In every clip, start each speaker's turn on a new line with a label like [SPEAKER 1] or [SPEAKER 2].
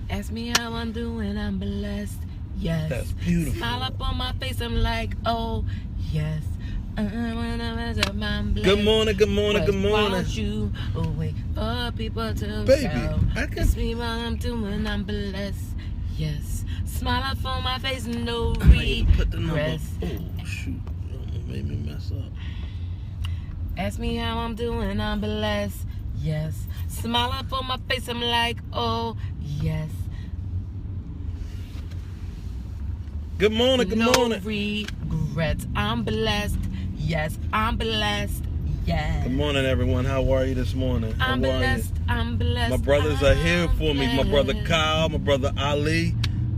[SPEAKER 1] Ask me how I'm doing, I'm blessed. Yes.
[SPEAKER 2] That's beautiful.
[SPEAKER 1] Smile up on my face, I'm like, oh, yes. I'm blessed.
[SPEAKER 2] Good morning, good morning, good morning.
[SPEAKER 1] Won't you wait for people to
[SPEAKER 2] Baby,
[SPEAKER 1] go?
[SPEAKER 2] I can...
[SPEAKER 1] Ask me what I'm doing, I'm blessed. Yes. Smile up on my face, no
[SPEAKER 2] put the number.
[SPEAKER 1] regrets.
[SPEAKER 2] Oh, shoot. It made me mess up.
[SPEAKER 1] Ask me how I'm doing, I'm blessed. Yes. Smile up on my face, I'm like, oh, yes.
[SPEAKER 2] Good morning, good morning.
[SPEAKER 1] No regrets. I'm blessed. Yes, I'm blessed. Yes.
[SPEAKER 2] Good morning, everyone. How are you this morning?
[SPEAKER 1] I'm
[SPEAKER 2] How are
[SPEAKER 1] blessed.
[SPEAKER 2] you?
[SPEAKER 1] I'm blessed.
[SPEAKER 2] My brothers are here for me. My brother
[SPEAKER 1] blessed.
[SPEAKER 2] Kyle, my brother Ali.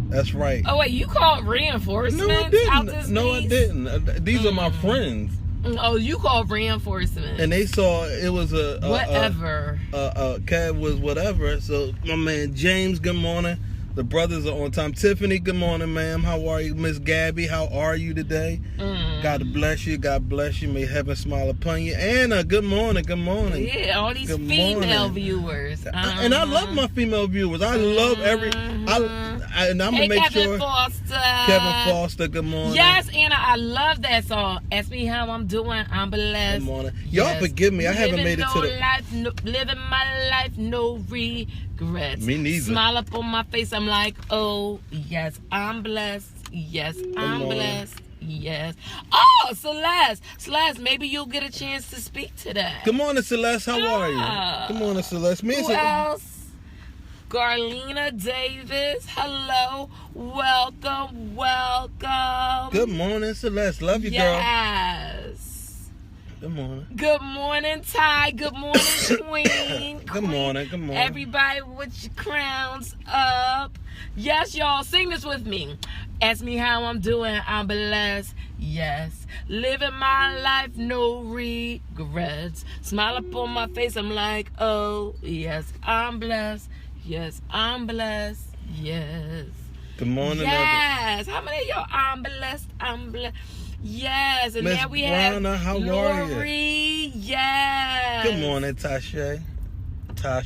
[SPEAKER 2] That's right.
[SPEAKER 1] Oh, wait, you called reinforcements?
[SPEAKER 2] No, I
[SPEAKER 1] out
[SPEAKER 2] didn't.
[SPEAKER 1] this
[SPEAKER 2] No, I
[SPEAKER 1] piece?
[SPEAKER 2] didn't. These are my friends.
[SPEAKER 1] Oh, you called reinforcements.
[SPEAKER 2] And they saw it was
[SPEAKER 1] whatever.
[SPEAKER 2] Kev was whatever. So my man James, good morning. The brothers are on time. Tiffany, good morning, ma'am. How are you? Miss Gabby, how are you today? God bless you. God bless you. May heaven smile upon you. Anna, good morning. Good morning.
[SPEAKER 1] Yeah, all these
[SPEAKER 2] Good
[SPEAKER 1] female
[SPEAKER 2] morning.
[SPEAKER 1] viewers.
[SPEAKER 2] And I love my female viewers. I love every. And I'm
[SPEAKER 1] Hey,
[SPEAKER 2] gonna make
[SPEAKER 1] Kevin
[SPEAKER 2] sure.
[SPEAKER 1] Foster.
[SPEAKER 2] Kevin Foster, good morning.
[SPEAKER 1] Yes, Anna, I love that song. Ask me how I'm doing. I'm blessed.
[SPEAKER 2] Good morning. Y'all forgive me. I haven't made it to the.
[SPEAKER 1] Living my life, no regrets.
[SPEAKER 2] Me neither.
[SPEAKER 1] Smile up on my face. I'm like, oh, yes, I'm blessed. Yes, I'm
[SPEAKER 2] morning.
[SPEAKER 1] blessed. Yes. Oh, Celeste, maybe you'll get a chance to speak today.
[SPEAKER 2] Good morning, Celeste. How are you? Good morning, Celeste.
[SPEAKER 1] Who else? Garlina Davis. Hello. Welcome.
[SPEAKER 2] Good morning, Celeste. Love you, girl.
[SPEAKER 1] Yes.
[SPEAKER 2] Good morning.
[SPEAKER 1] Good morning, Ty. Good morning, Queen.
[SPEAKER 2] Good morning. Good morning.
[SPEAKER 1] Everybody with your crowns up. Yes, y'all. Sing this with me. Ask me how I'm doing. I'm blessed. Yes. Living my life, no regrets. Smile up on my face. I'm like, oh, yes, I'm blessed. Yes, I'm blessed. Yes.
[SPEAKER 2] Good morning,
[SPEAKER 1] yes. How many of y'all? I'm blessed. I'm blessed. Yes. And
[SPEAKER 2] Miss
[SPEAKER 1] now we have
[SPEAKER 2] Browner, how are
[SPEAKER 1] Lori.
[SPEAKER 2] you?
[SPEAKER 1] Yes.
[SPEAKER 2] Good morning, Tasha.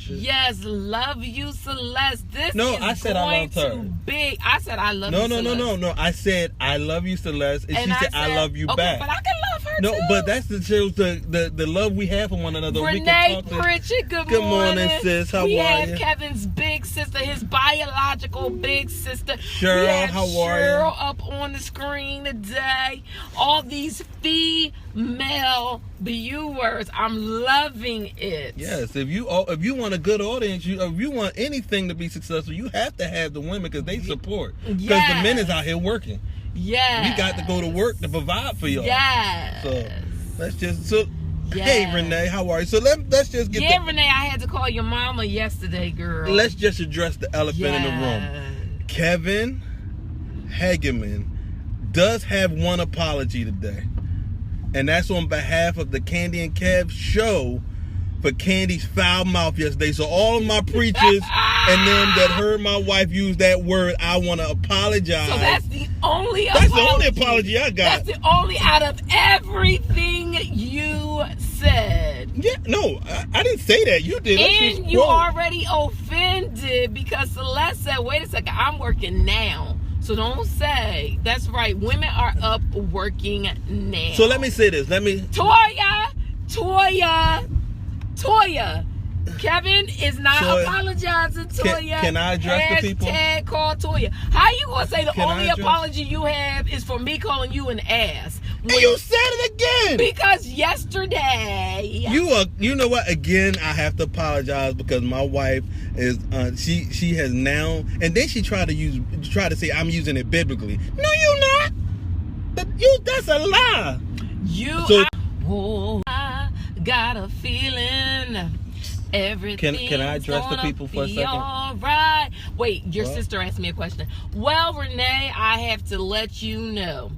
[SPEAKER 1] Yes, love you, Celeste. This
[SPEAKER 2] No,
[SPEAKER 1] is
[SPEAKER 2] I said I loved her.
[SPEAKER 1] too big. I said I love you, Celeste.
[SPEAKER 2] No. I said I love you, Celeste, and she said I love you
[SPEAKER 1] okay,
[SPEAKER 2] back.
[SPEAKER 1] But I can love her too.
[SPEAKER 2] But that's the love we have for one another.
[SPEAKER 1] Renee Pritchett, good
[SPEAKER 2] morning, sis. How are you?
[SPEAKER 1] We have Kevin's big sister, his biological big sister.
[SPEAKER 2] Cheryl, how are you?
[SPEAKER 1] Cheryl up on the screen today. All these female viewers, I'm loving it.
[SPEAKER 2] Yes, if you want a good audience, if you want anything to be successful, you have to have the women because they support. Because the men is out here working.
[SPEAKER 1] Yeah,
[SPEAKER 2] we got to go to work to provide for y'all.
[SPEAKER 1] Yeah.
[SPEAKER 2] So let's just Hey Renee, how are you? So let's just get.
[SPEAKER 1] Yeah, Renee, I had to call your mama yesterday, girl.
[SPEAKER 2] Let's just address the elephant in the room. Kevin Hageman does have one apology today. And that's on behalf of the Candy and Kev show for Candy's foul mouth yesterday. So all of my preachers and them that heard my wife use that word, I want to apologize.
[SPEAKER 1] So that's the only
[SPEAKER 2] apology I got.
[SPEAKER 1] That's the only out of everything you said.
[SPEAKER 2] Yeah, no, I didn't say that. You did.
[SPEAKER 1] And you already offended because Celeste said, wait a second, I'm working now. So don't say. That's right. Women are up working now.
[SPEAKER 2] So let me say this.
[SPEAKER 1] Toya. Kevin is not apologizing, Toya.
[SPEAKER 2] Can I address the people?
[SPEAKER 1] Hashtag call Toya. How you going to say the only apology you have is for me calling you an ass?
[SPEAKER 2] And you said it again.
[SPEAKER 1] Because yesterday.
[SPEAKER 2] You know what? Again, I have to apologize because my wife is, she has now, and then she tried to say I'm using it biblically. No, you're not. That's a lie.
[SPEAKER 1] I got a feeling everything.
[SPEAKER 2] Can I address the people for a second?
[SPEAKER 1] All right. Wait, your sister asked me a question. Well, Renee, I have to let you know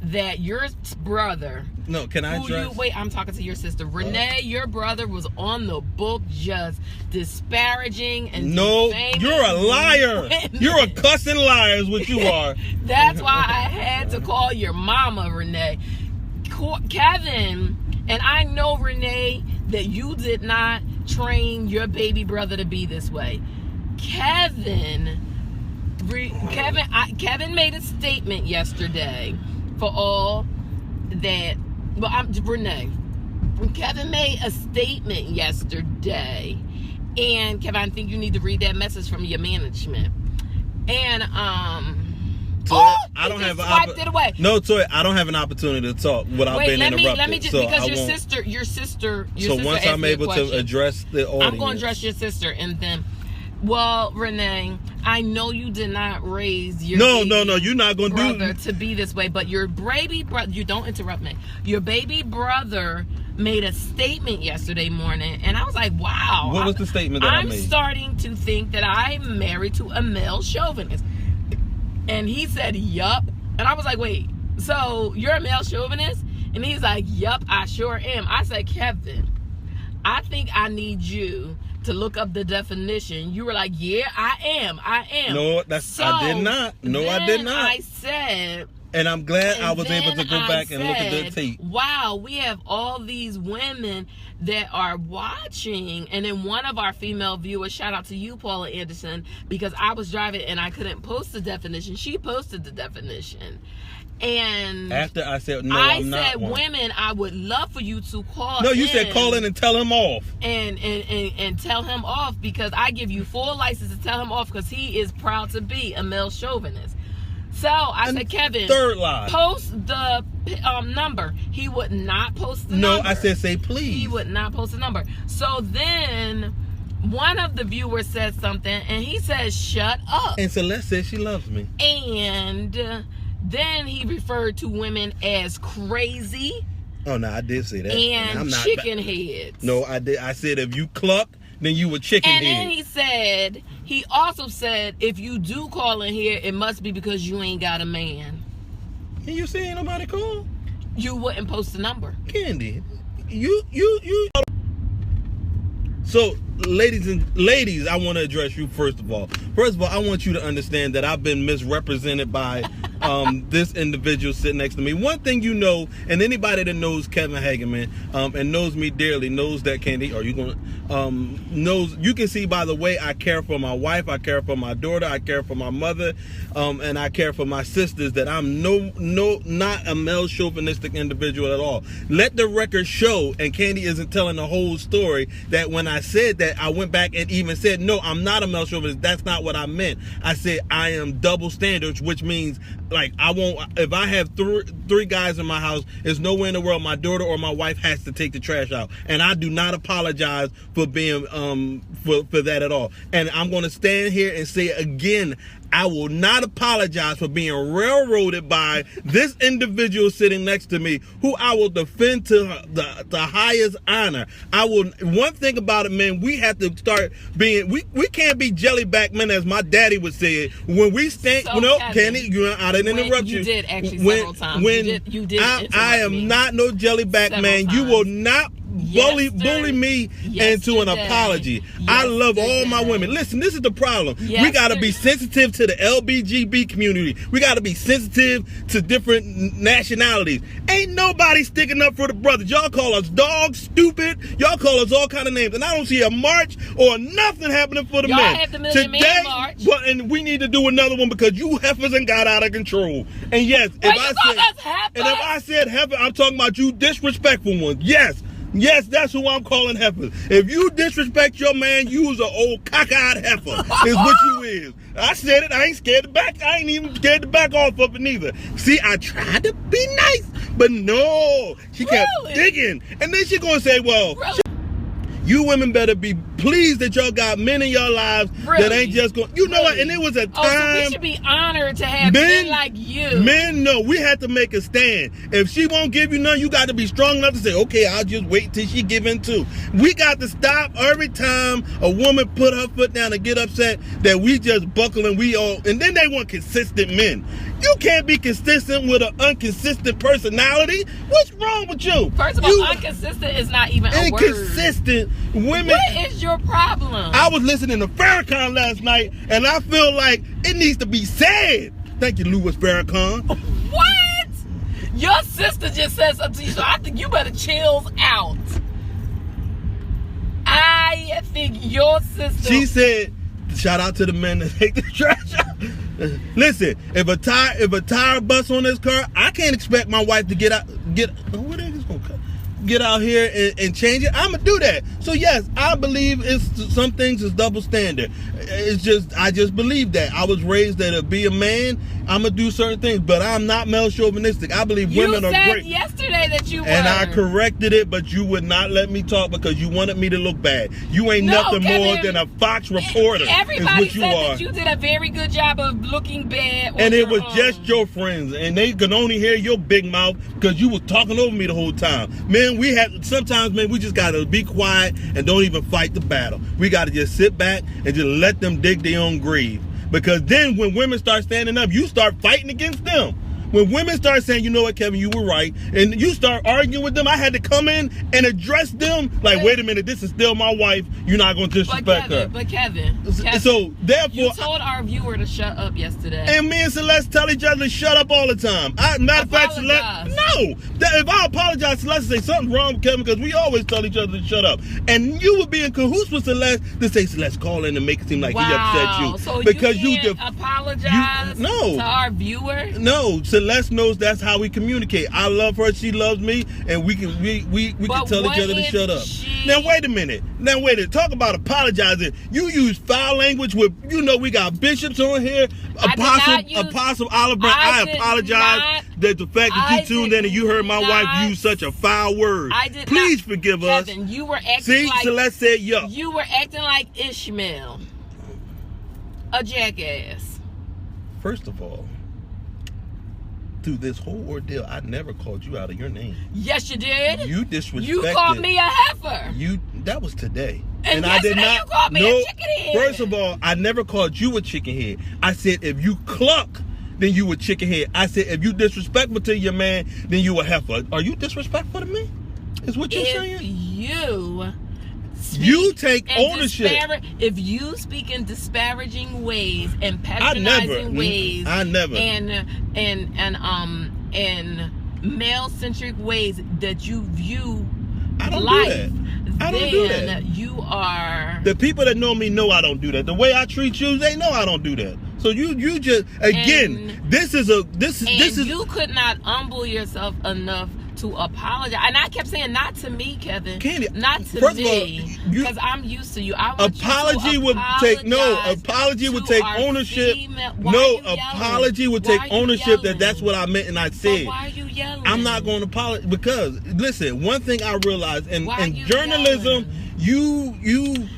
[SPEAKER 1] that your brother.
[SPEAKER 2] No, can I address?
[SPEAKER 1] Wait, I'm talking to your sister. Renee, your brother was on the book just disparaging and defaming.
[SPEAKER 2] You're a liar. Women. You're a cussing liar is what you are.
[SPEAKER 1] That's why I had to call your mama, Renee. Kevin, and I know, Renee, that you did not train your baby brother to be this way. Kevin Kevin made a statement yesterday for all that. Well, I'm Renee. Kevin made a statement yesterday, and Kevin, I think you need to read that message from your management. And
[SPEAKER 2] Toy, I don't have
[SPEAKER 1] swiped it away.
[SPEAKER 2] No, Toy, I don't have an opportunity to talk without being interrupted.
[SPEAKER 1] Let me just
[SPEAKER 2] so
[SPEAKER 1] because
[SPEAKER 2] I
[SPEAKER 1] your
[SPEAKER 2] won't.
[SPEAKER 1] sister.
[SPEAKER 2] So once I'm able to address the audience,
[SPEAKER 1] I'm going to address your sister, and then, well, Renee, I know you did not raise your
[SPEAKER 2] no, you're not going to
[SPEAKER 1] do to be this way, but your baby brother. You don't interrupt me. Your baby brother made a statement yesterday morning, and I was like, wow.
[SPEAKER 2] What was the statement that I made?
[SPEAKER 1] I'm starting to think that I'm married to a male chauvinist. And he said, yup. And I was like, wait, so you're a male chauvinist? And he's like, yup, I sure am. I said, Kevin, I think I need you to look up the definition. You were like, yeah, I am.
[SPEAKER 2] No, I did not. No, I did not.
[SPEAKER 1] I said...
[SPEAKER 2] And I'm glad I was able to go back and look at the tape.
[SPEAKER 1] Wow, we have all these women that are watching. And then one of our female viewers, shout out to you, Paula Anderson, because I was driving and I couldn't post the definition. She posted the definition. And
[SPEAKER 2] after I said, no, I'm not one.
[SPEAKER 1] Women, I would love for you to call
[SPEAKER 2] No, you said call in and tell him off.
[SPEAKER 1] And tell him off, because I give you full license to tell him off, because he is proud to be a male chauvinist. So I said, Kevin,
[SPEAKER 2] third lie,
[SPEAKER 1] post the number. He would not post the number.
[SPEAKER 2] No, I said say please.
[SPEAKER 1] He would not post the number. So then one of the viewers said something, and he says, shut up.
[SPEAKER 2] And Celeste said she loves me.
[SPEAKER 1] And then he referred to women as crazy.
[SPEAKER 2] Oh, no, I did say that.
[SPEAKER 1] And I'm not chicken heads.
[SPEAKER 2] No, I did. I said if you cluck, then you were chicken head.
[SPEAKER 1] And then he also said, if you do call in here, it must be because you ain't got a man.
[SPEAKER 2] And you say ain't nobody call?
[SPEAKER 1] You wouldn't post the number.
[SPEAKER 2] Candy, you. So, ladies, I want to address you first of all. First of all, I want you to understand that I've been misrepresented by this individual sitting next to me. One thing you know, and anybody that knows Kevin Hageman and knows me dearly knows that, Candy, or you gonna knows, you can see by the way I care for my wife, I care for my daughter, I care for my mother, and I care for my sisters, that I'm not a male chauvinistic individual at all. Let the record show, and Candy isn't telling the whole story, that when I said that, I went back and even said, no, I'm not a male chauvinist. That's not what I meant. I said I am double standards, which means, like, I won't, if I have three guys in my house, there's nowhere in the world my daughter or my wife has to take the trash out. And I do not apologize for being for that at all. And I'm going to stand here and say again, I will not apologize for being railroaded by this individual sitting next to me, who I will defend to the highest honor. I will. One thing about it, man, we have to start being. We can't be jellyback men, as my daddy would say it. When we stand,
[SPEAKER 1] so
[SPEAKER 2] Kenny, I didn't interrupt you.
[SPEAKER 1] You did actually several times. You did.
[SPEAKER 2] I am not no jellyback man.
[SPEAKER 1] Times.
[SPEAKER 2] You will not bully me into an apology. I love all my women. Listen, this is the problem. We got to be sensitive to the LBGB community. We got to be sensitive to different nationalities. Ain't nobody sticking up for the brothers. Y'all call us dogs, stupid. Y'all call us all kind of names. And I don't see a march or nothing happening for the men.
[SPEAKER 1] Y'all have the Million Man March.
[SPEAKER 2] Well, and we need to do another one, because you heifers and got out of control. And yes, if I said heifer, I'm talking about you disrespectful ones. Yes, that's who I'm calling heifers. If you disrespect your man, you's an old cockeyed heifer, is what you is. I said it. I ain't scared to back. I ain't even scared to back off of it neither. See, I tried to be nice, but no, she kept digging. And then she gonna say, well, you women better be pleased that y'all got men in your lives that ain't just going. You know what? And it was a time.
[SPEAKER 1] So we should be honored to have men like you.
[SPEAKER 2] Men, no, we had to make a stand. If she won't give you none, you got to be strong enough to say, okay, I'll just wait till she give in too. We got to stop every time a woman put her foot down and get upset that we just buckle and we all. And then they want consistent men. You can't be consistent with an inconsistent personality. What's wrong with you?
[SPEAKER 1] First of all, inconsistent is not even a word.
[SPEAKER 2] Inconsistent women.
[SPEAKER 1] What is your problem?
[SPEAKER 2] I was listening to Farrakhan last night, and I feel like it needs to be said. Thank you, Louis Farrakhan.
[SPEAKER 1] What? Your sister just said something to you, so I think you better chill out. I think your sister.
[SPEAKER 2] She said, shout out to the men that take the trash out. Listen, if a tire busts on this car, I can't expect my wife to get out here and change it. I'm gonna do that. So yes, I believe some things is double standard. I just believe that. I was raised that to be a man, I'm gonna do certain things, but I'm not male chauvinistic. I believe women are great.
[SPEAKER 1] You said yesterday that you were.
[SPEAKER 2] And I corrected it, but you would not let me talk because you wanted me to look bad. You ain't nothing more than a Fox reporter.
[SPEAKER 1] Everybody
[SPEAKER 2] is what you
[SPEAKER 1] said
[SPEAKER 2] are.
[SPEAKER 1] that you did a very good job of looking bad.
[SPEAKER 2] And it was just your friends, and they could only hear your big mouth because you was talking over me the whole time. Man, we just gotta be quiet and don't even fight the battle. We gotta just sit back and just let them dig their own grave. Because then when women start standing up, you start fighting against them. When women start saying, you know what, Kevin, you were right, and you start arguing with them, I had to come in and address them. Like, wait a minute, this is still my wife. You're not going to disrespect her.
[SPEAKER 1] But Kevin,
[SPEAKER 2] so therefore,
[SPEAKER 1] you told our viewer to shut up yesterday.
[SPEAKER 2] And me and Celeste tell each other to shut up all the time. Matter of fact, Celeste, no. If I apologize, Celeste say something's wrong with Kevin because we always tell each other to shut up. And you would be in cahoots with Celeste to say, Celeste, call in and make it seem like he upset you.
[SPEAKER 1] So
[SPEAKER 2] because
[SPEAKER 1] you can't apologize to our viewer?
[SPEAKER 2] No. Celeste knows that's how we communicate. I love her, she loves me, and we can tell each other to shut up. Now wait a minute. Talk about apologizing. You use foul language with, we got bishops on here. Apostle Oliver. I apologize that the fact that you tuned in and you heard my wife use such a foul word. Please forgive us.
[SPEAKER 1] Kevin, you were acting like
[SPEAKER 2] Celeste said yuck.
[SPEAKER 1] You were acting like Ishmael, a jackass.
[SPEAKER 2] First of all, through this whole ordeal, I never called you out of your name.
[SPEAKER 1] Yes, you did.
[SPEAKER 2] You disrespected.
[SPEAKER 1] You called me a heifer.
[SPEAKER 2] That was today.
[SPEAKER 1] And I did not. You called me a chicken head.
[SPEAKER 2] First of all, I never called you a chicken head. I said if you cluck, then you a chicken head. I said if you disrespectful to your man, then you a heifer. Are you disrespectful to me? Is what you're saying? You take ownership.
[SPEAKER 1] If you speak in disparaging ways and patronizing ways, and male-centric ways that you view life,
[SPEAKER 2] I don't do that.
[SPEAKER 1] You are.
[SPEAKER 2] The people that know me know I don't do that. The way I treat you, they know I don't do that. So you just this is.
[SPEAKER 1] You could not humble yourself enough to apologize, and I kept saying, not to me, Kevin.
[SPEAKER 2] Candy,
[SPEAKER 1] not to me, because I'm used to you.
[SPEAKER 2] Apology would take ownership. Apology would take ownership that's what I meant and I said.
[SPEAKER 1] But why are you yelling?
[SPEAKER 2] I'm not going to apologize because listen, one thing I realized in journalism, you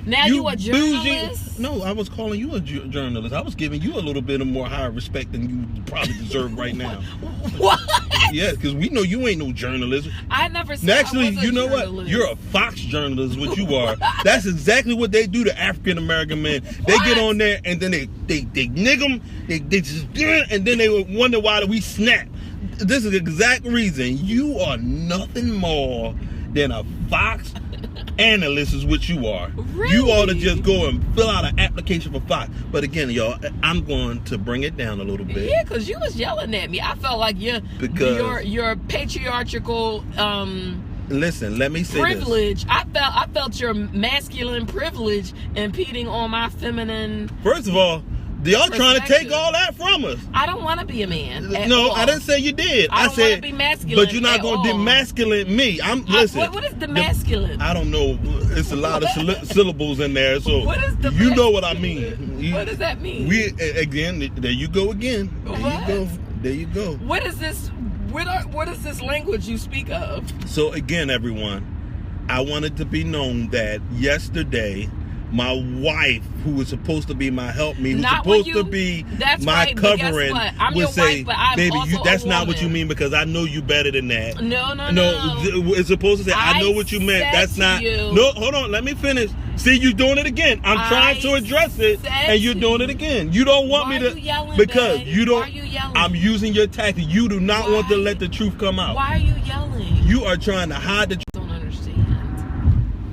[SPEAKER 1] a journalist?
[SPEAKER 2] No, I was calling you a journalist. I was giving you a little bit of more higher respect than you probably deserve right now.
[SPEAKER 1] What?
[SPEAKER 2] Yeah, because we know you ain't no journalist.
[SPEAKER 1] I never said
[SPEAKER 2] Actually,
[SPEAKER 1] I was a journalist.
[SPEAKER 2] What? You're a Fox journalist, what you are. That's exactly what they do to African American men. They get on there and then they nig them, they just and then they wonder why we snap. This is the exact reason. You are nothing more than a Fox analyst is what you are.
[SPEAKER 1] Really?
[SPEAKER 2] You ought to just go and fill out an application for Fox. But again, y'all, I'm going to bring it down a little bit.
[SPEAKER 1] Yeah, because you was yelling at me. I felt like your patriarchal
[SPEAKER 2] listen, let me say
[SPEAKER 1] privilege. This. I felt your masculine privilege impeding on my feminine.
[SPEAKER 2] First of all, y'all trying to take all that from us.
[SPEAKER 1] I don't want to be a man.
[SPEAKER 2] No, I didn't say you did.
[SPEAKER 1] I
[SPEAKER 2] said
[SPEAKER 1] want to be masculine.
[SPEAKER 2] But you're not going to demasculate me. Listen.
[SPEAKER 1] What is demasculate?
[SPEAKER 2] I don't know. It's a lot of syllables in there. So
[SPEAKER 1] what is
[SPEAKER 2] you know what I mean.
[SPEAKER 1] What does that mean?
[SPEAKER 2] There you go again. There you go.
[SPEAKER 1] What is this? What is this language you speak of?
[SPEAKER 2] So again, everyone, I wanted to be known that yesterday, my wife, who was supposed to be my helpme, who's supposed to be my covering, would say, baby, that's not what you mean because I know you better than that.
[SPEAKER 1] No.
[SPEAKER 2] It's supposed to say, I know what you meant. That's not. No, hold on. Let me finish. See, you're doing it again. I'm trying to address it, and you're doing it again. You don't want me to. Because you don't. Why are you yelling? I'm using your tactic. You do not want to let the truth come out.
[SPEAKER 1] Why are you yelling?
[SPEAKER 2] You are trying to hide the truth.
[SPEAKER 1] I don't understand.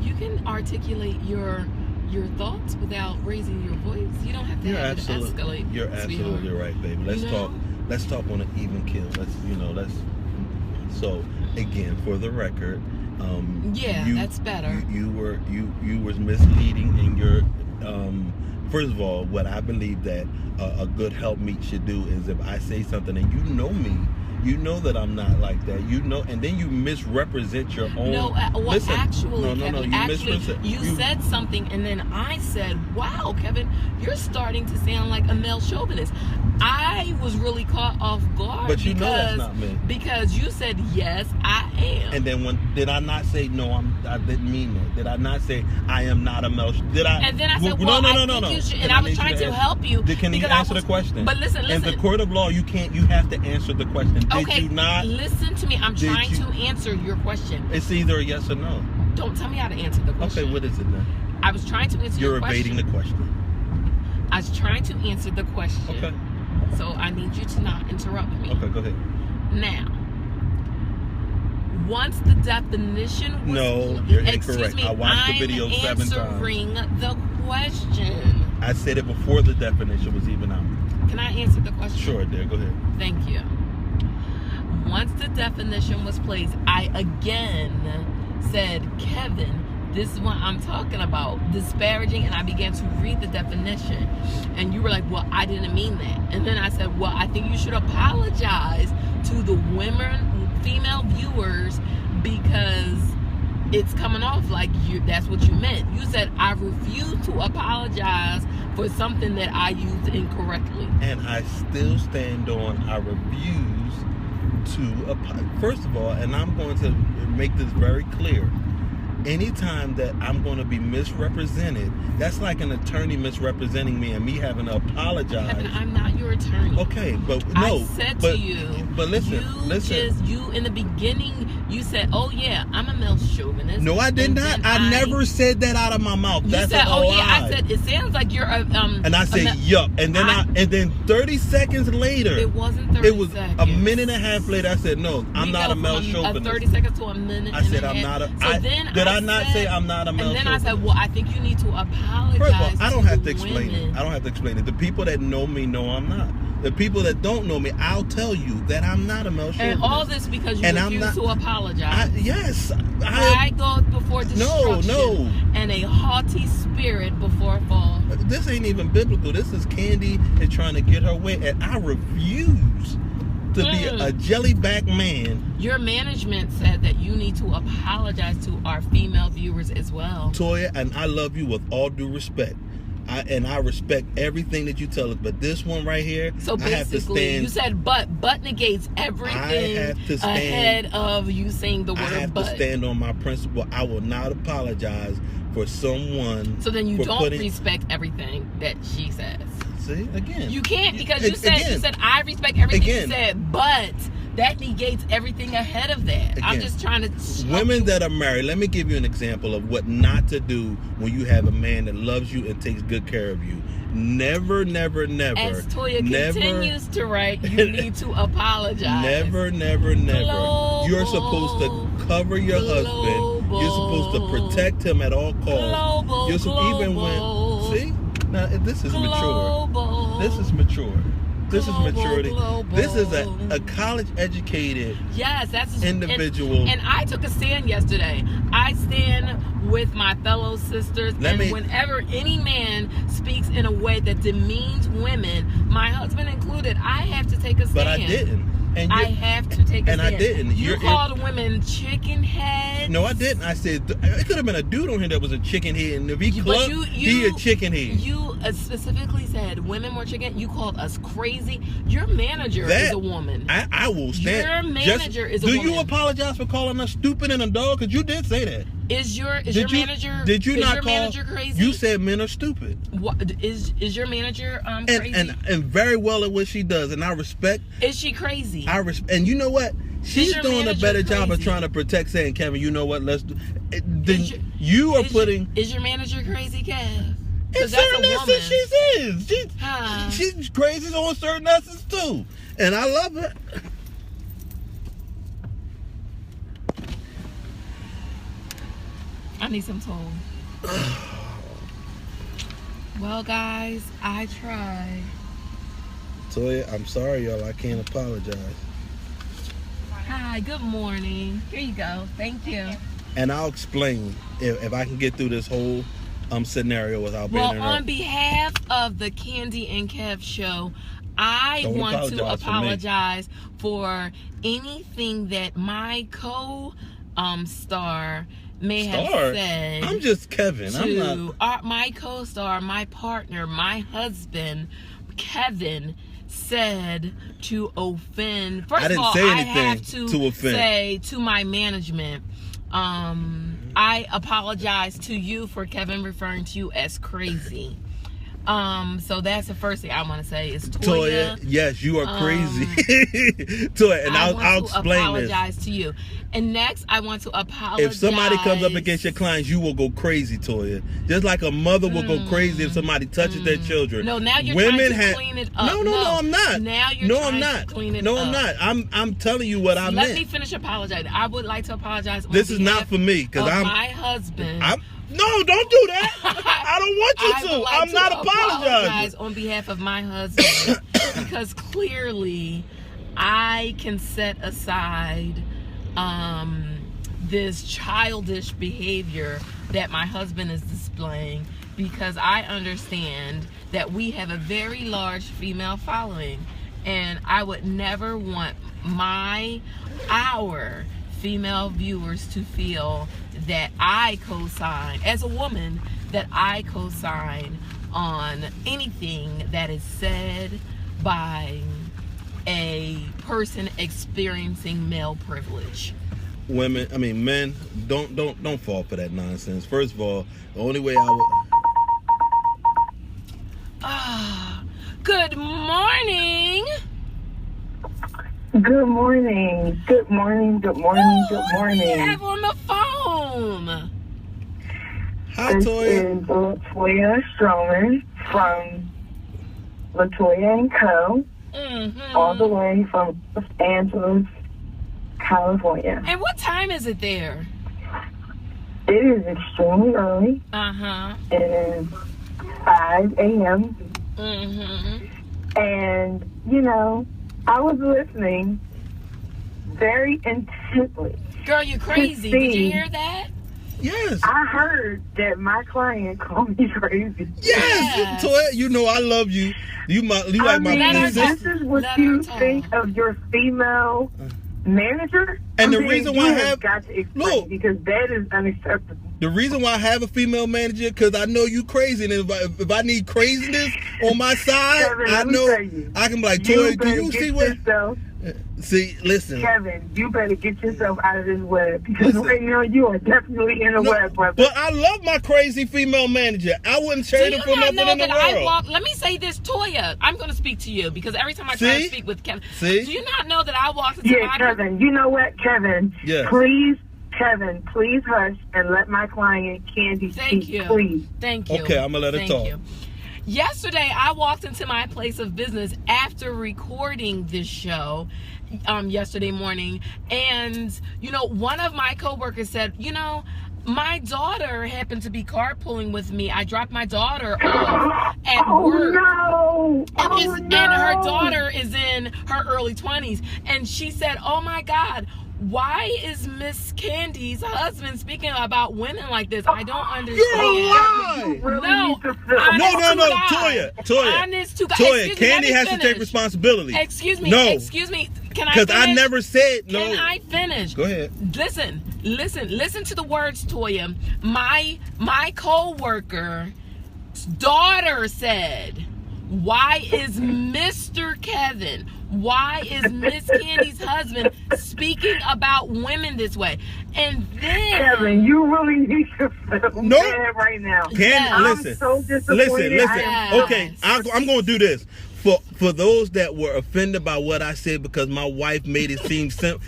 [SPEAKER 1] You can articulate your thoughts without raising your voice. You don't have to escalate.
[SPEAKER 2] You're absolutely right, baby. Let's talk. Let's talk on an even keel. Let's. So again, for the record, that's better. You were misleading in your First of all, what I believe that a good helpmeet should do is if I say something and you know me, you know that I'm not like that. You know, and then you misrepresent your own.
[SPEAKER 1] No, well,
[SPEAKER 2] listen,
[SPEAKER 1] actually,
[SPEAKER 2] no,
[SPEAKER 1] Kevin, you said something, and then I said, "Wow, Kevin, you're starting to sound like a male chauvinist." I was really caught off guard.
[SPEAKER 2] But you know that's not me.
[SPEAKER 1] Because you said, "Yes, I am."
[SPEAKER 2] And then did I not say no? I didn't mean that. Did I not say I am not a male? Did I?
[SPEAKER 1] And then I said, "Well, no.
[SPEAKER 2] You should,
[SPEAKER 1] and I was trying to help you.
[SPEAKER 2] Can you answer the question?
[SPEAKER 1] But listen.
[SPEAKER 2] In the court of law, you can't. You have to answer the question. Did you not?
[SPEAKER 1] Listen to me. I'm trying to answer your question.
[SPEAKER 2] It's either a yes or no.
[SPEAKER 1] Don't tell me how to answer the question.
[SPEAKER 2] Okay, what is it then?
[SPEAKER 1] I was trying to answer your question.
[SPEAKER 2] You're evading the question.
[SPEAKER 1] I was trying to answer the question.
[SPEAKER 2] Okay.
[SPEAKER 1] So I need you to not interrupt me.
[SPEAKER 2] Okay, go ahead.
[SPEAKER 1] Now, once the definition was...
[SPEAKER 2] No, you're incorrect.
[SPEAKER 1] Excuse me,
[SPEAKER 2] I watched the video 7 times.
[SPEAKER 1] I'm answering the question.
[SPEAKER 2] I said it before the definition was even out.
[SPEAKER 1] Can I answer the question?
[SPEAKER 2] Sure, dear. Go ahead.
[SPEAKER 1] Thank you. Once the definition was placed, I again said, Kevin, this is what I'm talking about, disparaging, and I began to read the definition. And you were like, well, I didn't mean that. And then I said, well, I think you should apologize to the female viewers, because it's coming off like that's what you meant. You said, I refuse to apologize for something that I used incorrectly.
[SPEAKER 2] And I still stand on I refuse to apologize. First of all, and I'm going to make this very clear, anytime that I'm going to be misrepresented, that's like an attorney misrepresenting me and me having to apologize.
[SPEAKER 1] Kevin, I'm not your attorney.
[SPEAKER 2] Okay, but no.
[SPEAKER 1] I said to you,
[SPEAKER 2] but listen.
[SPEAKER 1] You in the beginning, you said, "Oh yeah, I'm a male chauvinist."
[SPEAKER 2] No, I did not. I never said that out of my mouth.
[SPEAKER 1] You
[SPEAKER 2] That's
[SPEAKER 1] said,
[SPEAKER 2] a
[SPEAKER 1] "Oh
[SPEAKER 2] lie.
[SPEAKER 1] yeah," I said, "It sounds like you're a."
[SPEAKER 2] And I said, "Yup," and then 30 seconds later,
[SPEAKER 1] it wasn't 30
[SPEAKER 2] It was
[SPEAKER 1] seconds.
[SPEAKER 2] a minute and a half later. I said, "No, I'm not a male chauvinist."
[SPEAKER 1] 30 seconds to a minute.
[SPEAKER 2] I said,
[SPEAKER 1] and
[SPEAKER 2] "I'm not a."
[SPEAKER 1] So then
[SPEAKER 2] did I not say I'm not a male chauvinist?
[SPEAKER 1] And then I said, "Well, I think you need to apologize."
[SPEAKER 2] First of all, I don't have to
[SPEAKER 1] the
[SPEAKER 2] explain
[SPEAKER 1] women.
[SPEAKER 2] it. I don't have to explain it. The people that know me know I'm not. The people that don't know me, I'll tell you that I'm not a male chauvinist.
[SPEAKER 1] And all this because you refuse to apologize.
[SPEAKER 2] Yes.
[SPEAKER 1] I go before destruction.
[SPEAKER 2] No.
[SPEAKER 1] And a haughty spirit before a fall.
[SPEAKER 2] This ain't even biblical. This is Candy is trying to get her way, and I refuse to be a jellyback man.
[SPEAKER 1] Your management said that you need to apologize to our female viewers as well.
[SPEAKER 2] Toya, and I love you with all due respect. I respect everything that you tell us, but this one right here,
[SPEAKER 1] so basically,
[SPEAKER 2] I have to stand.
[SPEAKER 1] You said but negates everything ahead of you saying the word but.
[SPEAKER 2] I have to stand on my principle. I will not apologize for someone.
[SPEAKER 1] So then you don't respect everything that she says.
[SPEAKER 2] See, again.
[SPEAKER 1] You can't, because you said I respect everything you said, but that negates everything ahead of that. Again, I'm just trying to...
[SPEAKER 2] Women that are married, let me give you an example of what not to do when you have a man that loves you and takes good care of you. Never. As
[SPEAKER 1] Toya continues to write, you need to apologize.
[SPEAKER 2] Never.
[SPEAKER 1] Global,
[SPEAKER 2] you're supposed to cover your husband. You're supposed to protect him at all costs. Even when... See? Now, this is mature. This is mature. This is maturity. This is a college-educated individual.
[SPEAKER 1] And I took a stand yesterday. I stand with my fellow sisters. Whenever any man speaks in a way that demeans women, my husband included, I have to take a stand.
[SPEAKER 2] But I didn't.
[SPEAKER 1] I have to take a stand.
[SPEAKER 2] And I didn't.
[SPEAKER 1] You called women chicken heads.
[SPEAKER 2] No, I didn't. I said it could have been a dude on here that was a chicken head, and if he clubbed, he a chicken head.
[SPEAKER 1] You specifically said women were chicken. You called us crazy. Your manager is a woman.
[SPEAKER 2] I will stand.
[SPEAKER 1] Your manager is a woman.
[SPEAKER 2] Do you apologize for calling us stupid and a dog? Because you did say that.
[SPEAKER 1] Is your manager?
[SPEAKER 2] Did you not call?
[SPEAKER 1] Manager crazy?
[SPEAKER 2] You said men are stupid.
[SPEAKER 1] What is your manager crazy?
[SPEAKER 2] And very well at what she does, and I respect.
[SPEAKER 1] Is she crazy?
[SPEAKER 2] And you know what? She's doing a better job of trying to protect, saying, Kevin, you know what? Let's do. You are putting.
[SPEAKER 1] Is your manager crazy, Kev?
[SPEAKER 2] In certain instances, she's crazy on certain instances too, and I love it.
[SPEAKER 1] I need some tone. Well, guys, I tried.
[SPEAKER 2] Toya, I'm sorry, y'all. I can't apologize.
[SPEAKER 1] Hi, good morning. Here you go. Thank you.
[SPEAKER 2] And I'll explain if I can get through this whole scenario without being
[SPEAKER 1] Well,
[SPEAKER 2] in
[SPEAKER 1] on behalf of the Candy and Kev show, I want to apologize for anything that my co-star may have said.
[SPEAKER 2] I'm just Kevin. I'm not.
[SPEAKER 1] My co-star, my partner, my husband, Kevin, said to offend. First of all, I have to say to my management, I apologize to you for Kevin referring to you as crazy. So that's the first thing I want to say is Toya.
[SPEAKER 2] Yes, you are crazy. Toya, and I'll explain
[SPEAKER 1] apologize to you. And next, I want to apologize.
[SPEAKER 2] If somebody comes up against your clients, you will go crazy, Toya. Just like a mother will go crazy if somebody touches their children.
[SPEAKER 1] No, now you're trying to clean it up.
[SPEAKER 2] No, I'm not.
[SPEAKER 1] Now you're trying to clean it up.
[SPEAKER 2] No, I'm not. I'm telling you what I meant.
[SPEAKER 1] Let me finish apologizing. I would like to apologize.
[SPEAKER 2] This is not for me because I'm
[SPEAKER 1] my husband.
[SPEAKER 2] No, don't do that. I don't want you to. I'm not apologizing.
[SPEAKER 1] On behalf of my husband because clearly I can set aside this childish behavior that my husband is displaying because I understand that we have a very large female following, and I would never want our female viewers to feel that I co-sign, as a woman, that I co-sign on anything that is said by a person experiencing male privilege.
[SPEAKER 2] Men, don't fall for that nonsense. First of all, the only way I would...
[SPEAKER 1] Good morning.
[SPEAKER 3] Good morning. Good morning. Good morning. Good morning.
[SPEAKER 1] Who do you have on the phone?
[SPEAKER 2] Hi,
[SPEAKER 3] this
[SPEAKER 2] Toya.
[SPEAKER 3] Is Latoya Stroman from Latoya & Co. All the way from Los Angeles, California.
[SPEAKER 1] And what time is it there?
[SPEAKER 3] It is extremely early. It is 5 a.m. And, I was listening very intently.
[SPEAKER 1] Girl, you're crazy. Did you hear that?
[SPEAKER 2] Yes.
[SPEAKER 3] I heard that my client called me crazy.
[SPEAKER 2] Yes. Toya, I love you. You like my
[SPEAKER 3] sister. This is what you think of your female manager?
[SPEAKER 2] And the reason why I have
[SPEAKER 3] got to explain because that is unacceptable.
[SPEAKER 2] The reason why I have a female manager because I know you crazy, and if I need craziness on my side,
[SPEAKER 3] Kevin,
[SPEAKER 2] I know I can be like, Toya, do you see what? Listen.
[SPEAKER 3] Kevin, you better get yourself out of this web because right now you are definitely in the web, brother.
[SPEAKER 2] But I love my crazy female manager. I wouldn't trade her for nothing in the world.
[SPEAKER 1] Let me say this, Toya. I'm going to speak to you because every time I try to speak with Kevin, do you not know that I walked into my...
[SPEAKER 3] Kevin, you know what, Kevin?
[SPEAKER 2] Yeah.
[SPEAKER 3] Kevin, please hush and let my client Candy speak, please.
[SPEAKER 1] Thank you.
[SPEAKER 2] Okay, I'm going to let her talk.
[SPEAKER 1] You. Yesterday, I walked into my place of business after recording this show yesterday morning, and, one of my coworkers said, my daughter happened to be carpooling with me. I dropped my daughter off at work.
[SPEAKER 3] No.
[SPEAKER 1] And her daughter is in her early 20s. And she said, oh, my God, why is Miss Candy's husband speaking about women like this? I don't understand.
[SPEAKER 2] You're lying. No, Toya.
[SPEAKER 1] Honest to God.
[SPEAKER 2] Toya, Candy has to take responsibility.
[SPEAKER 1] Excuse me. Can I finish?
[SPEAKER 2] Because I never said no.
[SPEAKER 1] Can I finish?
[SPEAKER 2] Go ahead.
[SPEAKER 1] Listen to the words, Toya. My co-worker's daughter said, why is Mr. Kevin, why is Miss Candy's husband speaking about women this way? And then...
[SPEAKER 3] Kevin, you really need to feel bad right now.
[SPEAKER 2] Listen.
[SPEAKER 3] I'm so disappointed.
[SPEAKER 2] Listen. Okay, I'm going to do this. For those that were offended by what I said because my wife made it seem simple,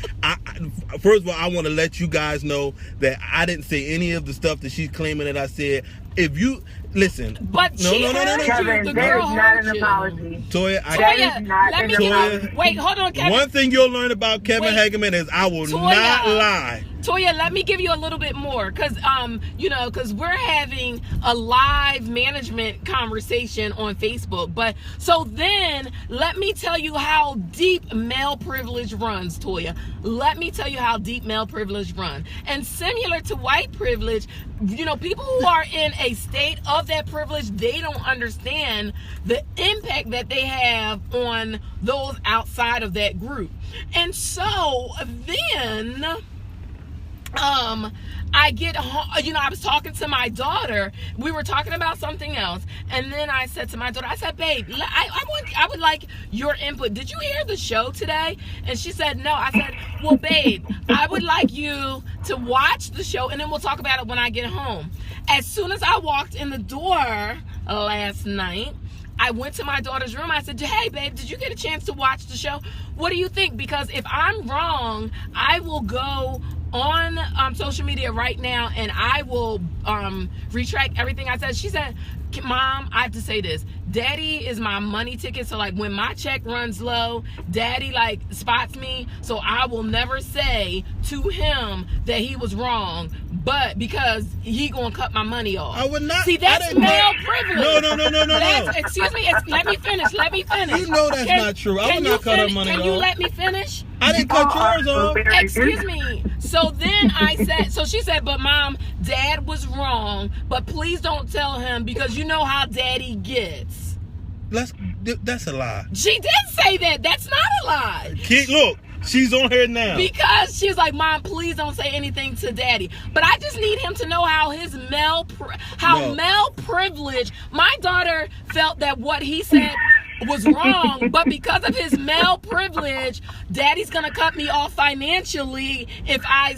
[SPEAKER 2] first of all, I want to let you guys know that I didn't say any of the stuff that she's claiming that I said. If you listen,
[SPEAKER 1] but no.
[SPEAKER 3] Kevin,
[SPEAKER 1] the
[SPEAKER 3] that
[SPEAKER 1] girl
[SPEAKER 3] is not an
[SPEAKER 1] heard you.
[SPEAKER 3] Apology.
[SPEAKER 2] Toya,
[SPEAKER 1] wait, hold on, Kevin.
[SPEAKER 2] One thing you'll learn about Kevin Hageman is I will not lie.
[SPEAKER 1] Toya, let me give you a little bit more, because because we're having a live management conversation on Facebook. But so then let me tell you how deep male privilege runs, Toya. Let me tell you how deep male privilege runs. And similar to white privilege, people who are in a state of that privilege, they don't understand the impact that they have on those outside of that group. And so then I get home, I was talking to my daughter. We were talking about something else, and then I said to my daughter, I said, babe, I would like your input. Did you hear the show today? And she said, no. I said, well, babe, I would like you to watch the show, and then we'll talk about it when I get home. As soon as I walked in the door last night, I went to my daughter's room. I said, hey, babe, did you get a chance to watch the show? What do you think? Because if I'm wrong, I will go on social media right now and I will retract everything I said. She said, Mom, I have to say this. Daddy is my money ticket. So like when my check runs low, Daddy like spots me. So I will never say to him that he was wrong, but because he gonna cut my money off.
[SPEAKER 2] I would not.
[SPEAKER 1] See, that's male privilege.
[SPEAKER 2] No.
[SPEAKER 1] Excuse me. Let me finish.
[SPEAKER 2] You know that's not true. I would not cut her money off.
[SPEAKER 1] Can you let me finish?
[SPEAKER 2] I didn't cut yours off.
[SPEAKER 1] Excuse me. So then she said, but Mom, Dad was wrong, but please don't tell him because you know how Daddy gets.
[SPEAKER 2] That's a lie.
[SPEAKER 1] She did say that. That's not a lie.
[SPEAKER 2] Look, she's on here now.
[SPEAKER 1] Because she's like, Mom, please don't say anything to Daddy. But I just need him to know how his male privilege. My daughter felt that what he said was wrong, but because of his male privilege, Daddy's gonna cut me off financially if I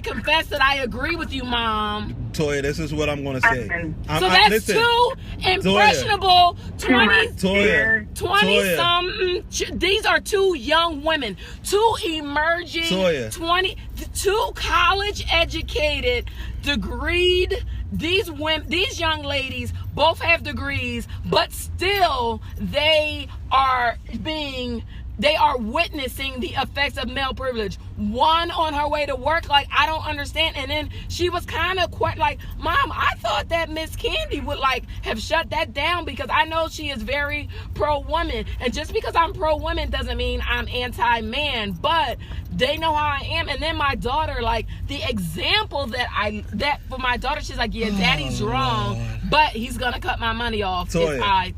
[SPEAKER 1] confess that I agree with you, Mom.
[SPEAKER 2] Toya, this is what I'm gonna say.
[SPEAKER 1] So that's two impressionable 20 something. These are two young women, two emerging 22 college educated, degreed. These young ladies both have degrees, but still they are witnessing the effects of male privilege. One on her way to work, like, I don't understand. And then she was kind of like, Mom, I thought that Miss Candy would like have shut that down because I know she is very pro-woman. And just because I'm pro-woman doesn't mean I'm anti-man, but they know how I am. And then my daughter, like, the example that for my daughter, she's like, yeah, Daddy's wrong, but he's gonna cut my money off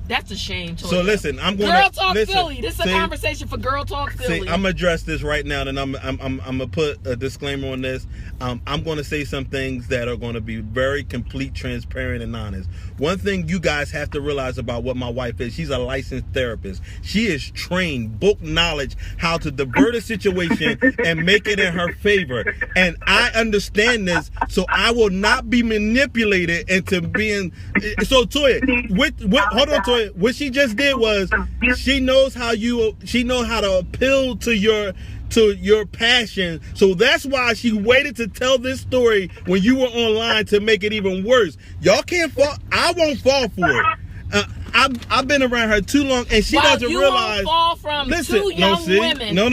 [SPEAKER 1] that's a shame. Toya.
[SPEAKER 2] So listen,
[SPEAKER 1] Girl Talk Philly. This is a conversation for Girl Talk Philly.
[SPEAKER 2] I'm gonna address this right now, and I'm gonna put a disclaimer on this. I'm gonna say some things that are gonna be very complete, transparent, and honest. One thing you guys have to realize about what my wife is, she's a licensed therapist. She is trained, book knowledge, how to divert a situation and make it in her favor. And I understand this, so I will not be manipulated into being. So Toya, hold on, Toya. What she just did was she knows how to appeal to your passion. So that's why she waited to tell this story when you were online to make it even worse. Y'all can't fall. I won't fall for it. I've been around her too long, and she doesn't realize.
[SPEAKER 1] You won't fall from two young women.
[SPEAKER 2] No.